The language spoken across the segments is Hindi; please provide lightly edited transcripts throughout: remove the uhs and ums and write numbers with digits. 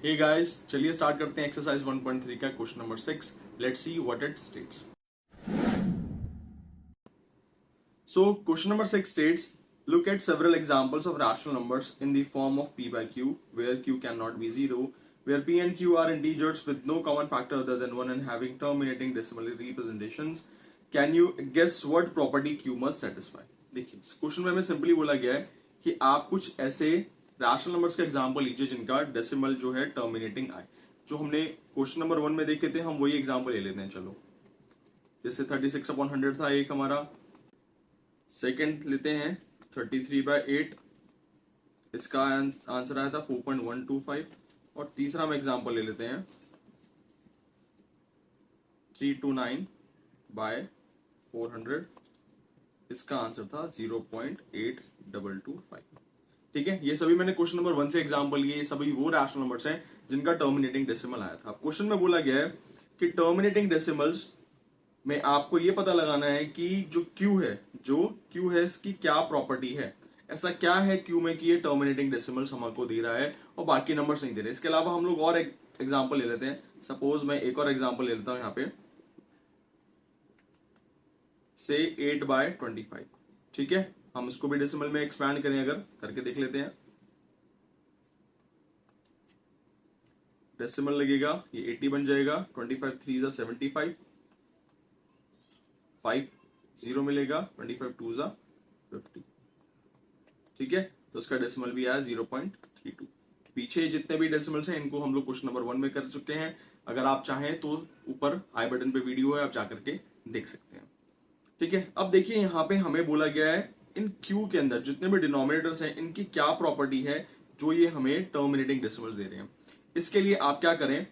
हे गाइस, चलिए स्टार्ट करते हैं एक्सरसाइज 1.3 का question number 6। Let's see what it states. So question number 6 states, look at several examples of rational numbers in the form of p by q where q cannot be 0, where p and q are integers with no common factor other than 1 and having terminating decimal representations. Can you guess what property q must satisfy? देखिए, इस क्वेश्चन में हमें सिंपली बोला गया है कि आप कुछ ऐसे रैशनल नंबर्स का एग्जांपल लीजिए जिनका डेसिमल जो है टर्मिनेटिंग आए। जो हमने क्वेश्चन नंबर 1 में देखे थे, हम वही एग्जांपल ले लेते हैं। चलो, जैसे 36/100 था एक हमारा। सेकंड लेते हैं 33/8, इसका आंसर आया था 4.125। और तीसरा हम एग्जांपल ले लेते हैं 329/400, इसका आंसर था 0.8225। ठीक है, ये सभी मैंने क्वेश्चन नंबर 1 से एग्जांपल लिए। ये सभी वो रैशनल नंबर्स हैं जिनका टर्मिनेटिंग डेसिमल आया था। क्वेश्चन में बोला गया है कि टर्मिनेटिंग डेसिमल्स में आपको ये पता लगाना है कि जो Q है इसकी क्या प्रॉपर्टी है। ऐसा क्या है Q में कि ये टर्मिनेटिंग डेसिमल्स हमको दे रहा है और बाकी नंबर्स नहीं दे रहे। इसके अलावा हम लोग और एक एग्जांपल ले लेते हैं। सपोज मैं एक और एग्जांपल ले लेता हूं यहाँ पे, से 8/25। ठीक है, हम इसको भी डेसिमल में एक्सपैंड करें, अगर करके देख लेते हैं। डेसिमल लगेगा, ये 80 बन जाएगा। 25 3 जा 75, 5 0 मिलेगा। 25 2 जा 50। ठीक है, तो उसका डेसिमल भी आया 0.32। पीछे जितने भी डेसिमल्स हैं इनको हम लोग क्वेश्चन नंबर 1 में कर चुके हैं। अगर आप चाहें तो ऊपर आई बटन पे वीडियो है, आप जाकर के देख सकते हैं। ठीक है, अब देखिए यहाँ पे हमें बोला गया है इन Q के अंदर जितने भी डिनोमिनेटर्स हैं इनकी क्या प्रॉपर्टी है जो ये हमें टर्मिनेटिंग डेसिमल्स दे रहे हैं। इसके लिए आप क्या करें,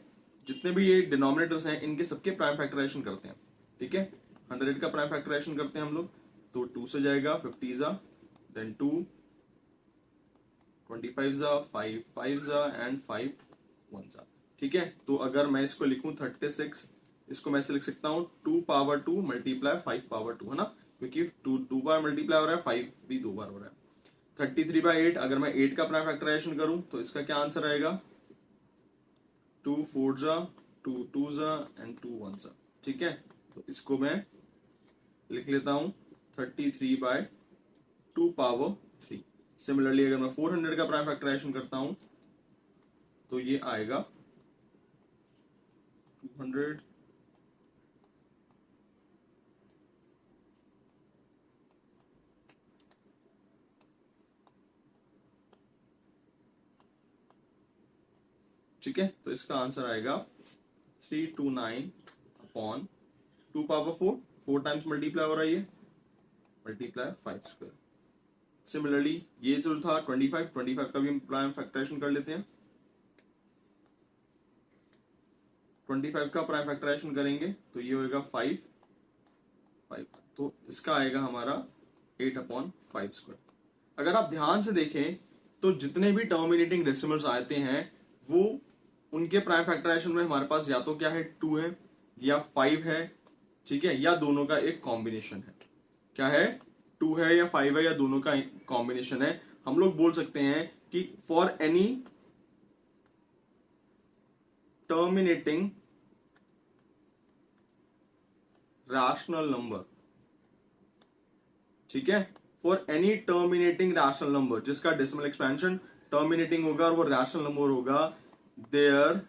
जितने भी ये डिनोमिनेटर्स हैं इनके सबके प्राइम फैक्टराइजेशन करते हैं। ठीक है, 100 का प्राइम फैक्टराइजेशन करते हैं हम लोग, तो 2 से जाएगा, 50 जा, देन 2, 25 जा, 5 जा एंड 5 1 जा। ठीक है, तो अगर मैं इसको लिखूं 36, इसको मैं ऐसे लिख सकता हूं 2 पावर 2 मल्टीप्लाई 5 पावर 2, है ना, क्योंकि 2 बार मल्टीप्लाई हो रहा है, 5 भी 2 बार हो रहा है। 33/8, अगर मैं 8 का प्राइम फैक्टराइजेशन करूं तो इसका क्या आंसर आएगा, 2 4 जा, 2 2 जा एंड 2 1 जा। ठीक है, तो इसको मैं लिख लेता हूं 33/2 पावर 3। सिमिलरली अगर मैं 400 का प्राइम फैक्टराइजेशन करता हूं तो ये आएगा 200 ठीक है, तो इसका आंसर आएगा 329/2 पावर 4। 4 टाइम्स मल्टीप्लाई हो रहा है, ये मल्टीप्लाई 5 स्क्वायर। सिमिलरली ये जो था 25 का भी हम प्राइम फैक्टराइजेशन कर लेते हैं। 25 का प्राइम फैक्टराइजेशन करेंगे तो ये होगा 5 5, तो इसका आएगा हमारा 8/5 स्क्वायर। अगर आप ध्यान से देखें तो जितने भी टर्मिनेटिंग डेसिमल्स आते हैं वो उनके प्राइम फैक्टराइजेशन में हमारे पास या तो क्या है, 2 है या 5 है। ठीक है, या दोनों का एक कॉम्बिनेशन है। क्या है, 2 है या 5 है या दोनों का कॉम्बिनेशन है। हम लोग बोल सकते हैं कि for any terminating rational number, ठीक है, for any terminating rational number जिसका डेसिमल एक्सपेंशन टर्मिनेटिंग होगा और वो रैशनल नंबर होगा, there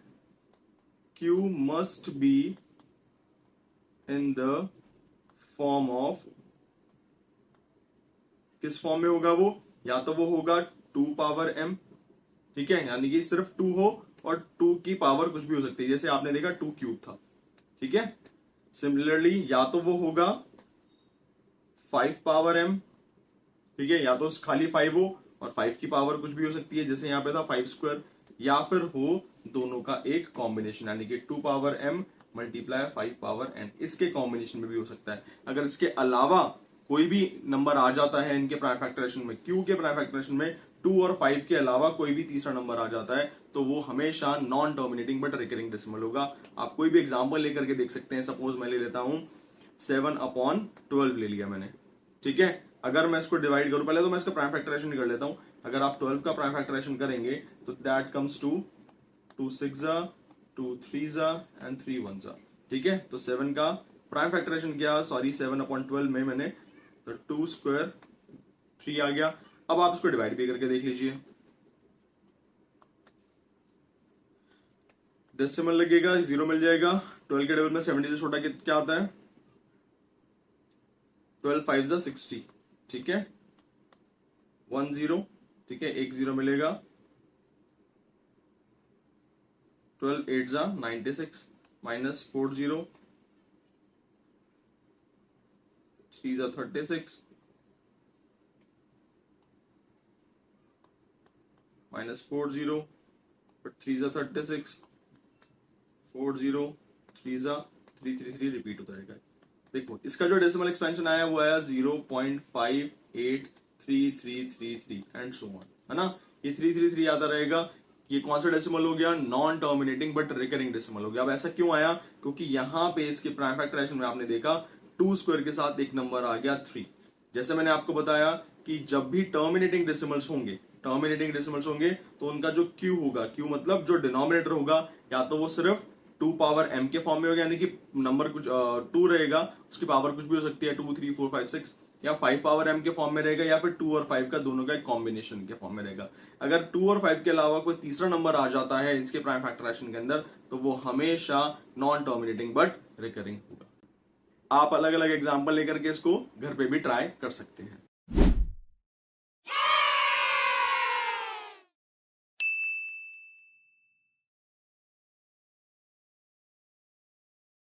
Q must be in the form of, किस फॉर्म में होगा वो, या तो वो होगा 2 पावर m। ठीक है, यानी कि सिर्फ 2 हो और 2 की पावर कुछ भी हो सकती है, जैसे आपने देखा 2 क्यूब था। ठीक है, सिमिलरली या तो वो होगा 5 पावर m। ठीक है, या तो खाली 5 हो और 5 की पावर कुछ भी हो सकती है, जैसे यहां पे था 5 स्क्वायर, या फिर हो दोनों का एक कॉम्बिनेशन, यानी कि 2 power m multiply 5 power n, इसके कॉम्बिनेशन में भी हो सकता है। अगर इसके अलावा कोई भी नंबर आ जाता है इनके प्राइम फैक्टराइजेशन में, Q के प्राइम फैक्टराइजेशन में 2 और 5 के अलावा कोई भी तीसरा नंबर आ जाता है तो वो हमेशा non terminating but recurring decimal होगा। आप कोई भी एग्जांपल लेकर के देख सकते हैं। सपोज मैं ले लेता हूं 7/12 ले लिया मैंने। ठीक है, अगर मैं इसको डिवाइड करूं, पहले तो मैं इसका प्राइम फैक्टराइजेशन कर लेता हूं। अगर आप 12 का प्राइम फैक्टराइजेशन करेंगे तो दैट कम्स टू 2 6 जा, 2 3 जा एंड 3 1 जा। ठीक है, तो 7 का प्राइम फैक्टराइजेशन किया, सॉरी 7/12 में मैंने, तो 2 स्क्वायर 3 आ गया। अब आप इसको डिवाइड भी करके देख लीजिए, डेसिमल लगेगा, 0 मिल जाएगा। 12 के टेबल में 70 से छोटा क्या आता है? 12 5 जा 60। ठीक है, 1 0, ठीक है, 1 0 मिलेगा। 12 8 जा 96 माइनस 4 0, 3 जा 36 माइनस 4 0, 3 जा 36, 4 0, 3 जा 3 3 3 रिपीट होता रहेगा। देखो इसका जो डेसिमल एक्सपेंशन आया वो आया 0.583333 एंड सो ऑन, है ना। ये 333 आता रहेगा। ये कौन सा डेसिमल हो गया? Non terminating but recurring decimal हो गया। अब ऐसा क्यों आया? क्योंकि यहाँ पे इसके प्राइम फैक्टराइजेशन में आपने देखा 2 स्क्वायर के साथ एक नंबर आ गया 3। जैसे मैंने आपको बताया कि जब भी टर्मिनेटिंग डेसिमल्स होंगे तो उनका जो क्यू होगा, क्यू मतलब जो डिनोमिनेटर होगा, या तो वो सिर्फ 2 पावर m के फॉर्म में होगा, यानी कि नंबर कुछ 2 रहेगा, उसकी पावर कुछ भी हो सकती है 2 3 4 5 6, या 5 पावर m के फॉर्म में रहेगा, या फिर 2 और 5 का दोनों का एक कॉम्बिनेशन के फॉर्म में रहेगा। अगर 2 और 5 के अलावा कोई तीसरा नंबर आ जाता है इसके प्राइम फैक्टराइजेशन के अंदर, तो वो हमेशा नॉन टर्मिनेटिंग बट रिकरिंग होगा। आप अलग अलग एग्जाम्पल लेकर के इसको घर पे भी ट्राई कर सकते हैं।